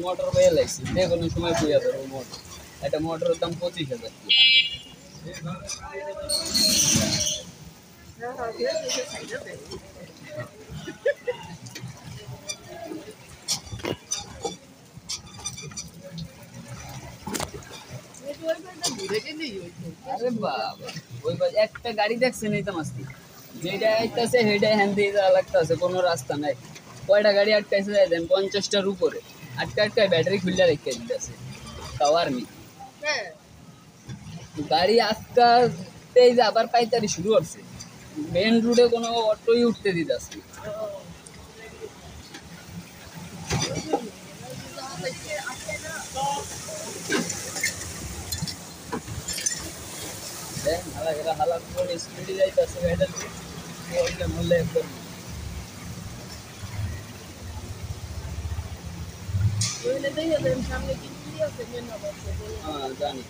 Motor বয়ে লাগছে, যে কোনো সময় বুঝা যাবে মোটর। একটা মোটরের দাম 25,000 আরে বাবা, ওই একটা গাড়ি দেখছেন এই তো মাস্তি, যেটা আইতাছে হেডে হ্যান্ড দিয়ে যাওয়া লাগতেছে, কোনো রাস্তা নাই। কয়টা গাড়ি আটকাইছে দেন, 50টার উপরে আটকায় ব্যাটারি খুললে রেখে দিতেছে, টাওয়ার নেই। গাড়ি আটকাতেই যে আবার পাইতারি শুরু করছে, মেন রোডে কোনো অটোই উঠতে দিতেছে। হালা করে স্পিডে যাইতেছে গাড়িটা, মূল্যে একদম সামনে কি আছে? জানি।